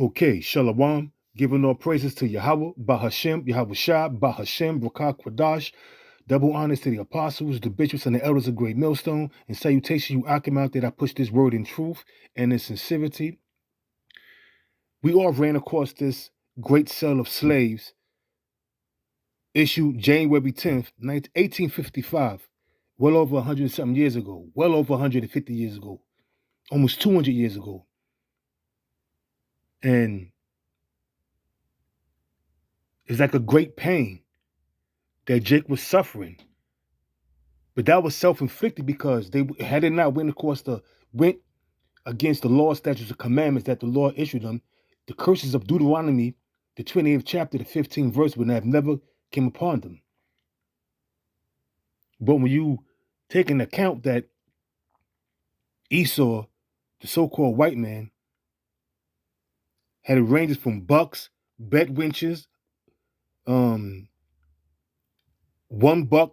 Okay, Shalom, giving all praises to Yahweh, Bahashem, Yahweh Shah, Bahashem, Rakah Kwadash, double honors to the apostles, the bishops, and the elders of Great Millstone, and salutation you Akim out that I push this word in truth and in sincerity. We all ran across this great sale of slaves issued January 10th, 1855, well over 100 something years ago, well over 150 years ago, almost 200 years ago. And it's like a great pain that Jake was suffering. But that was self-inflicted because they had it not went against the law, statutes, and commandments that the Lord issued them. The curses of Deuteronomy, the 28th chapter, the 15th verse, would have never came upon them. But when you take into account that Esau, the so-called white man, had it ranges from bucks, bed winches, $1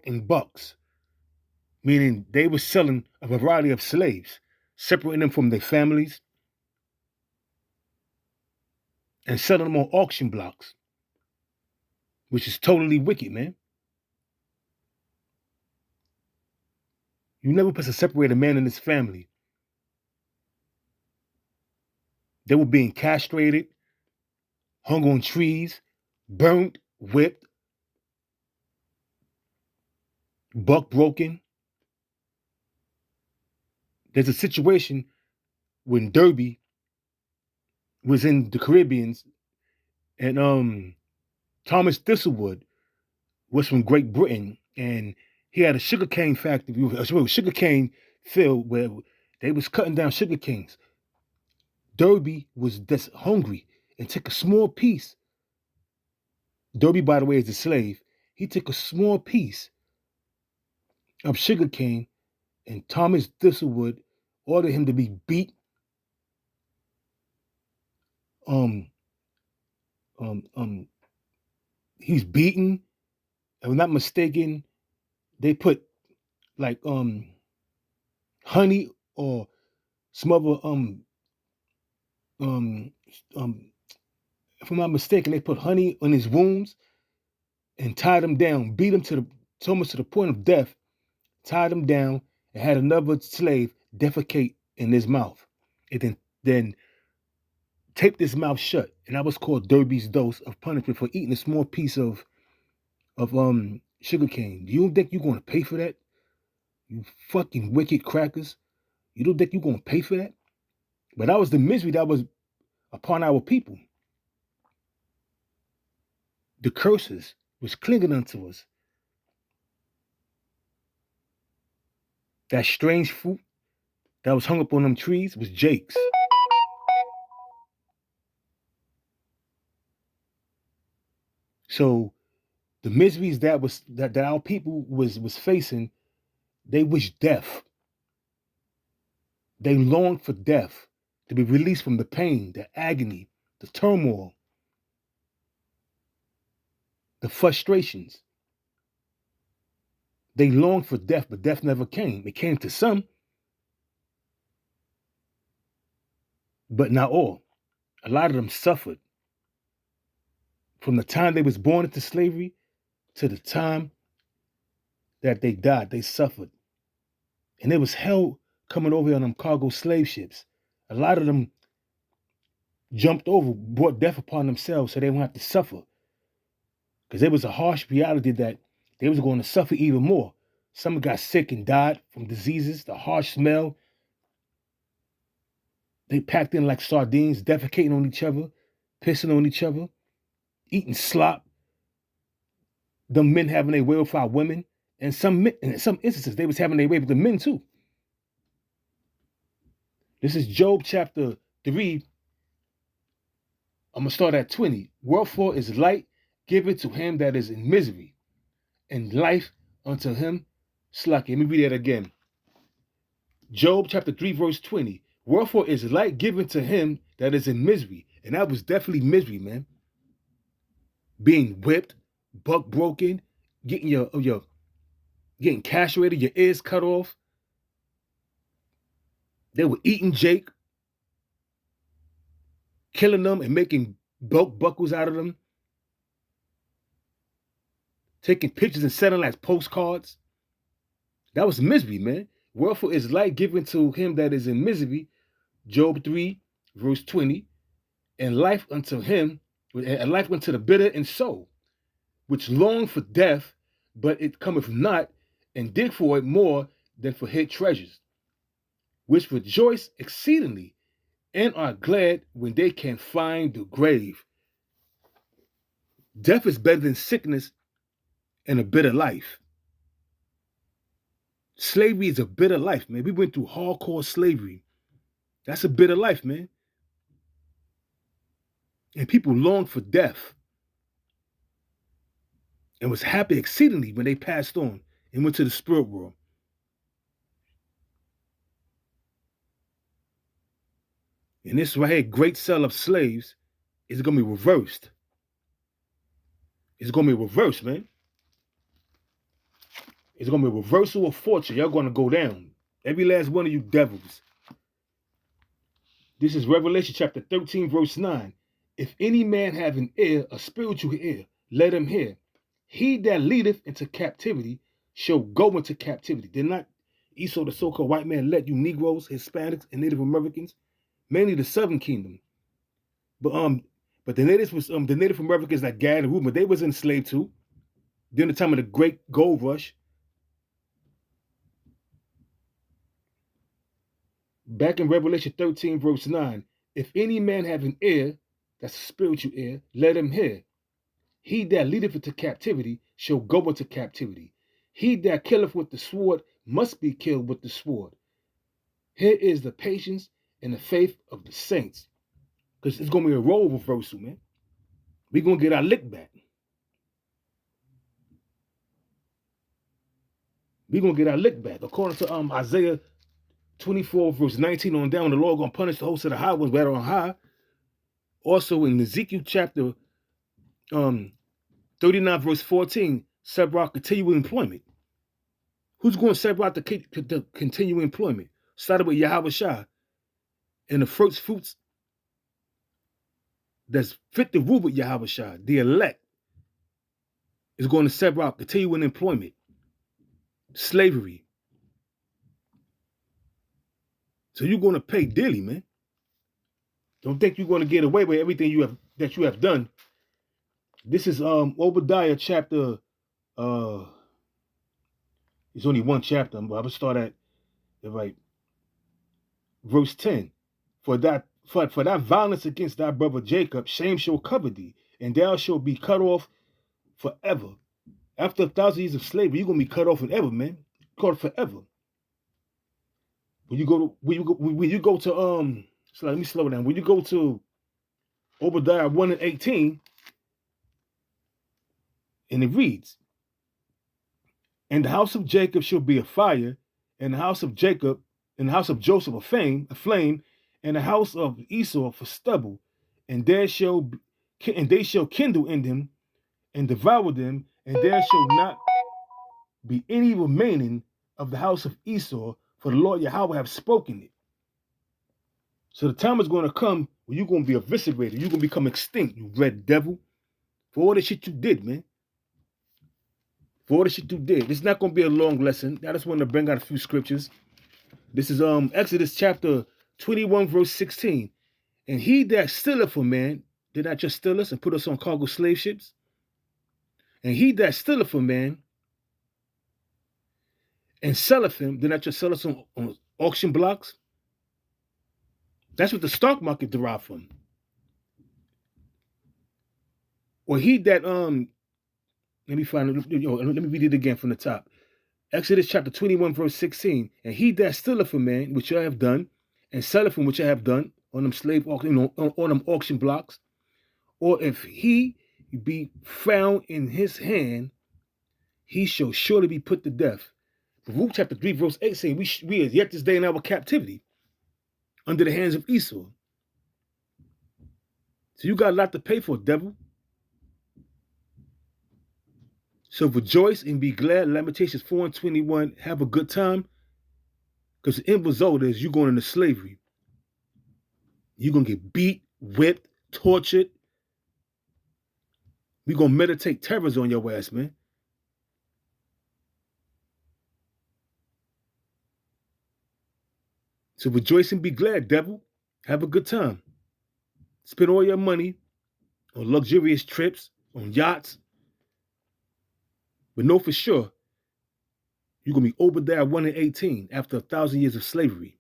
and bucks, meaning they were selling a variety of slaves, separating them from their families, and selling them on auction blocks, which is totally wicked, man. You never supposed to separate a man and his family. They were being castrated, hung on trees, burnt, whipped, buck broken. There's a situation when Derby was in the Caribbeans and Thomas Thistlewood was from Great Britain, and he had a sugarcane factory, a sugarcane field where they was cutting down sugar canes. Derby was just hungry and took a small piece. Derby, by the way, is a slave. He took a small piece of sugarcane, and Thomas Thistlewood ordered him to be beat. He's beaten. If I'm not mistaken, they put like honey or some other if I'm not mistaken, they put honey on his wounds and tied him down, beat him almost to the point of death, tied him down, and had another slave defecate in his mouth. And then taped his mouth shut. And that was called Derby's dose of punishment for eating a small piece of sugar cane. You don't think you're gonna pay for that? You fucking wicked crackers. You don't think you're gonna pay for that? But that was the misery that was upon our people. The curses was clinging unto us. That strange fruit that was hung up on them trees was Jake's. So the miseries that our people was facing, they wished death. They longed for death, to be released from the pain, the agony, the turmoil, the frustrations. They longed for death, but death never came. It came to some, but not all. A lot of them suffered. From the time they was born into slavery to the time that they died, they suffered. And it was hell coming over on them cargo slave ships. A lot of them jumped over, brought death upon themselves so they won't have to suffer. Because there was a harsh reality that they was going to suffer even more. Some got sick and died from diseases, the harsh smell. They packed in like sardines, defecating on each other, pissing on each other, eating slop. The men having their way with our women. And in some instances, they was having their way with the men too. This is Job chapter 3. I'm going to start at 20. Wherefore is light given to him that is in misery, and life unto him slacking. Let me read that again. Job chapter 3, verse 20. Wherefore is light given to him that is in misery. And that was definitely misery, man. Being whipped, buck broken, getting getting castrated, your ears cut off. They were eating Jake, killing them and making belt buckles out of them, taking pictures and selling like postcards. That was misery, man. Wherefore is light given to him that is in misery, Job 3, verse 20, and life unto him, and life unto the bitter in soul, which long for death, but it cometh not, and dig for it more than for hid treasures, which rejoice exceedingly, and are glad when they can find the grave. Death is better than sickness and a bitter life. Slavery is a bitter life, man. We went through hardcore slavery. That's a bitter life, man. And people longed for death and was happy exceedingly when they passed on and went to the spirit world. And this right here, great sale of slaves, is going to be reversed. It's going to be reversed, man. It's going to be a reversal of fortune. Y'all going to go down. Every last one of you devils. This is Revelation chapter 13, verse 9. If any man have an ear, a spiritual ear, let him hear. He that leadeth into captivity shall go into captivity. Did not Esau, the so-called white man, let you Negroes, Hispanics, and Native Americans, mainly the Southern Kingdom? But the natives was the Native Americans like Gad and Reuben, they was enslaved too during the time of the Great Gold Rush. Back in Revelation 13, verse 9, if any man have an ear, that's a spiritual ear, let him hear. He that leadeth into captivity shall go into captivity. He that killeth with the sword must be killed with the sword. Here is the patience and the faith of the saints. Because it's going to be a role reversal, man. We're going to get our lick back. We're going to get our lick back. According to Isaiah 24, verse 19 on down, the Lord going to punish the host of the high ones better on high. Also in Ezekiel chapter 39, verse 14, separate continual employment. Who's going to separate the continual employment? Started with Yahweh Shah. And the first fruits that's fit the rule with Yahweh Shah, the elect, is going to separate continuing employment. Slavery. So you're going to pay dearly, man. Don't think you're going to get away with everything you have done. This is Obadiah chapter. It's only one chapter, but I will start at verse 10. For that violence against thy brother Jacob, shame shall cover thee, and thou shalt be cut off forever. After 1,000 years of slavery, you're gonna be cut off forever, man. Cut off forever. When you go to so let me slow down. When you go to Obadiah 1 and 18, and it reads, and the house of Jacob shall be a fire, and the house of Jacob, and the house of Joseph a flame, and the house of Esau for stubble, and they shall kindle in them, and devour them, and there shall not be any remaining of the house of Esau, for the Lord Yahweh have spoken it. So the time is going to come where you're going to be eviscerated. You're going to become extinct, you red devil, for all the shit you did, man. For all the shit you did. It's not going to be a long lesson. I just want to bring out a few scriptures. This is Exodus chapter 21, verse 16. And he that stealeth a man did not just steal us and put us on cargo slave ships. And he that stealeth a man and selleth him did not just sell us on auction blocks. That's what the stock market derived from. Or he that let me read it again from the top. Exodus chapter 21, verse 16. And he that stealeth a man, which I have done, and selleth him, which I have done, on them slave auction, on them auction blocks, or if he be found in his hand, he shall surely be put to death. Baruch chapter 3, verse 8 saying, we are yet this day in our captivity, under the hands of Esau. So you got a lot to pay for, devil. So rejoice and be glad. Lamentations 4 and 21. Have a good time. Because the end result is you going into slavery. You're going to get beat, whipped, tortured. We gonna meditate terrors on your ass, man. So rejoice and be glad, devil. Have a good time. Spend all your money on luxurious trips, on yachts. But know for sure, you're going to be Obadiah 1 and 18 after 1,000 years of slavery.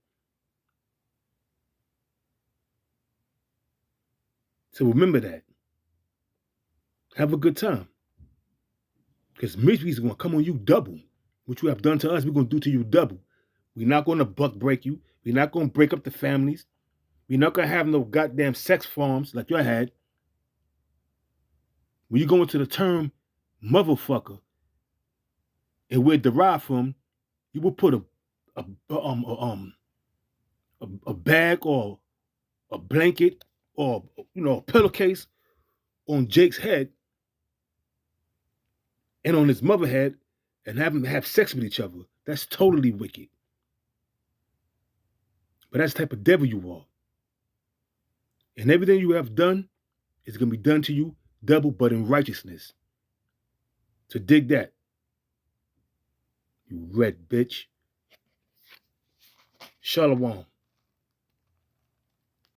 So remember that. Have a good time. Because misery is going to come on you double. What you have done to us, we're going to do to you double. We're not going to buck break you. We're not going to break up the families. We're not going to have no goddamn sex farms like you had. When you go into the term motherfucker and where it derived from, you will put a bag or a blanket or a pillowcase on Jake's head and on his mother head and have them have sex with each other. That's totally wicked. But that's the type of devil you are. And everything you have done is going to be done to you double, but in righteousness. So dig that, you red bitch. Shalom.